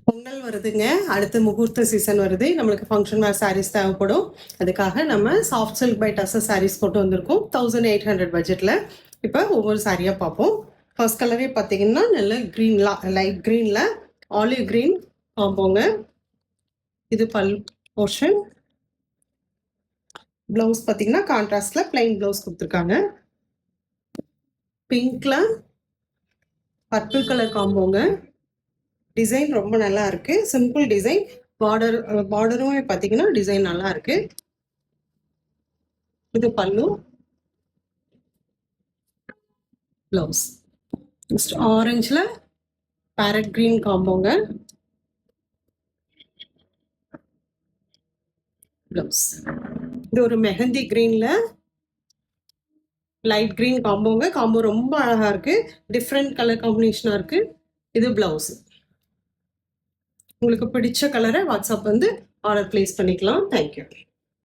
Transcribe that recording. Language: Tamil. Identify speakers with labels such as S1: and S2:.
S1: பொங்கல் வருதுங்க. அடுத்து முகூர்த்த சீசன் வருது. நம்மளுக்கு ஃபங்ஷன் வேர் சாரீஸ் தேவைப்படும். அதுக்காக நம்ம soft silk by tussar saris போட்டு வந்திருக்கோம் 1800 பட்ஜெட்டில். இப்போ ஒவ்வொரு சாரியாக பார்ப்போம். ஃபர்ஸ்ட் கலரே பார்த்தீங்கன்னா நல்ல க்ரீன் லைட் க்ரீனில் ஆலிவ் க்ரீன் காம்போங்க. இது பல் போர்ஷன். ப்ளவுஸ் பார்த்தீங்கன்னா கான்ட்ராஸ்டில் பிளைன் ப்ளவுஸ் கொடுத்துருக்காங்க. பிங்க்கில் பர்பிள் கலர் காம்போங்க. டிசைன் ரொம்ப நல்லா இருக்கு. Simple design. பார்டரும் பார்த்தீங்கன்னா டிசைன் நல்லா இருக்கு. இது பல்லு. ப்ளவுஸ் நெக்ஸ்ட் ஆரஞ்சில் பேரட் கிரீன் காம்போங்க. ப்ளவுஸ் இது ஒரு மெஹந்தி கிரீன்ல லைட் கிரீன் காம்போங்க. காம்போ ரொம்ப அழகா இருக்கு. டிஃப்ரெண்ட் கலர் காம்பினேஷனா இருக்கு. இது பிளவுஸ். உங்களுக்கு பிடிச்ச கலரை வாட்ஸ்அப் வந்து ஆர்டர் பிளேஸ் பண்ணிக்கலாம். தேங்க்யூ.